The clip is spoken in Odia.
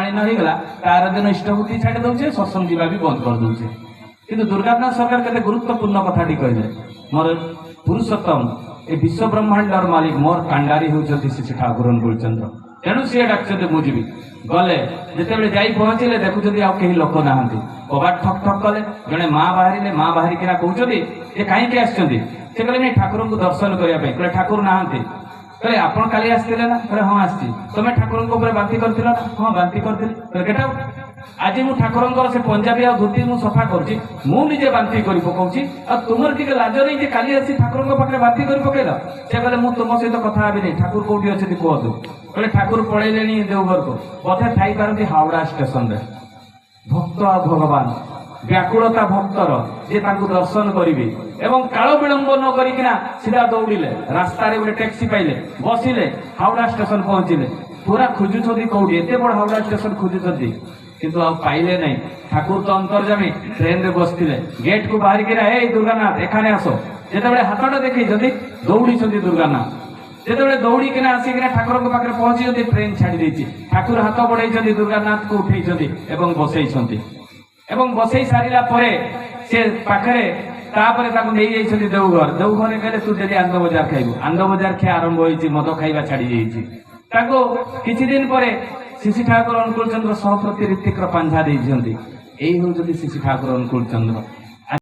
ପାଳିନ ହେଇଗଲା ତାର ଦିନ ଇଷ୍ଟଭୂତି ଛାଡ଼ି ଦଉଛେ, ସତ୍ସଙ୍ଗ ଯିବା ବି ବନ୍ଦ କରିଦଉଛେ। କିନ୍ତୁ ଦୁର୍ଗାନାଥ ସରକାର କେତେ ଗୁରୁତ୍ୱପୂର୍ଣ୍ଣ କଥାଟି କହିଲେ, ମୋର ପୁରୁଷୋତ୍ତମ ଏ ବିଶ୍ୱ ବ୍ରହ୍ମାଣ୍ଡର ମାଲିକ ମୋର କାଣ୍ଡାରୀ ହେଉଛନ୍ତି ଶ୍ରୀ ଠାକୁର ଅନୁକୂଳଚନ୍ଦ୍ର, ତେଣୁ ସିଏ ଡାକୁଛନ୍ତି ମୁଁ ଯିବି। ଗଲେ ଯେତେବେଳେ ଯାଇ ପହଞ୍ଚିଲେ ଦେଖୁଛନ୍ତି ଆଉ କେହି ଲୋକ ନାହାନ୍ତି। କବାଟ ଠକ୍ ଠକ୍ କଲେ, ଜଣେ ମା ବାହାରିଲେ, ମା ବାହାରିକିନା କହୁଛନ୍ତି ଯେ କାହିଁକି ଆସିଛନ୍ତି? ସେ କହିଲେ ନାଇଁ ଠାକୁରଙ୍କୁ ଦର୍ଶନ କରିବା ପାଇଁ। କହିଲେ ଠାକୁର ନାହାନ୍ତି। କହିଲେ ଆପଣ କାଲି ଆସିଥିଲେ ନା? କହିଲେ ହଁ ଆସିଛି। ତମେ ଠାକୁରଙ୍କ ଉପରେ ବାନ୍ତି କରିଥିଲ ନା? ହଁ ବାନ୍ତି କରିଥିଲି। କହିଲେ କେଟା ଆଜି ମୁଁ ଠାକୁରଙ୍କର ସେ ପଞ୍ଜାବୀ ଆଉ ଧୋତି ମୁଁ ସଫା କରୁଛି, ମୁଁ ନିଜେ ବାନ୍ତି କରି ପକଉଛି, ଆଉ ତୁମର ଟିକେ ଲାଜ ନେଇ ଯେ କାଲି ଆସି ଠାକୁରଙ୍କ ପାଖରେ ବାନ୍ତି କରି ପକେଇଲ? ସେ କହିଲେ ମୁଁ ତୁମ ସହିତ କଥା ହେବିନି, ଠାକୁର କୋଉଠି ଅଛନ୍ତି କୁହନ୍ତୁ। କହିଲେ ଠାକୁର ପଳେଇଲେଣି ଦେଓଘରକୁ, ବୋଧେ ଥାଇପାରନ୍ତି ହାওড়ା ଷ୍ଟେସନରେ। ଭକ୍ତ ଆଉ ଭଗବାନ, ବ୍ୟାକୁଳତା ଭକ୍ତର ଯେ ତାଙ୍କୁ ଦର୍ଶନ କରିବେ ଏବଂ କାଳ ବିଳମ୍ବ ନ କରିକିନା ସିଧା ଦୌଡ଼ିଲେ। ରାସ୍ତାରେ ଗୋଟେ ଟ୍ୟାକ୍ସି ପାଇଲେ, ବସିଲେ, ହାওড়ା ଷ୍ଟେସନ ପହଞ୍ଚିଲେ। ପୁରା ଖୋଜୁଛନ୍ତି କୋଉଠି, ଏତେ ବଡ଼ ହାওড়ା ଷ୍ଟେସନ ଖୋଜୁଛନ୍ତି কিন্তু ଆଉ ପାଇଲେ ନାହିଁ। ଠାକୁର ତ ଅନ୍ତର୍ଯାମୀ ଟ୍ରେନରେ ବସିଥିଲେ, ଗେଟକୁ ବାହାରିକିନା ଏଇ ଦୁର୍ଗାନାଥ ଏখানে ଆସ। ଯେତେବେଳେ ହାତଟା ଦେଖେଇଛନ୍ତି ଦୌଡ଼ିଛନ୍ତି ଦୁର୍ଗାନାଥ। ଯେତେବେଳେ ଦୌଡ଼ିକିନା ଆସିକିନା ଠାକୁରଙ୍କ ପାଖରେ ପହଞ୍ଚିଛନ୍ତି, ଟ୍ରେନ ଛାଡ଼ି ଦେଇଛି। ଠାକୁର ହାତ ବଢ଼େଇଛନ୍ତି, ଦୁର୍ଗାନାଥକୁ ଉଠେଇଛନ୍ତି ଏବଂ ବସେଇଛନ୍ତି। ଏବଂ ବସେଇ ସାରିଲା ପରେ ସେ ପାଖରେ ତାପରେ ତାକୁ ନେଇଯାଇଛନ୍ତି ଦେଓଘର। ଦେଓଘରେ କହିଲେ ତୁ ଯଦି ଆନନ୍ଦ ବଜାର ଖାଇବୁ। ଆନନ୍ଦ ବଜାର ଖିଆ ଆରମ୍ଭ ହୋଇଛି, ମଦ ଖାଇବା ଛାଡ଼ି ଯାଇଛି। ତାକୁ କିଛି ଦିନ ପରେ ଶ୍ରୀ ଠାକୁର ଅନୁକୂଳଚନ୍ଦ୍ର ସହପ୍ରତି ଋତିକର ପାଞ୍ଝା ଦେଇଛନ୍ତି। ଏଇ ହେଉଛନ୍ତି ଶ୍ରୀ ଠାକୁର ଅନୁକୂଳଚନ୍ଦ୍ର।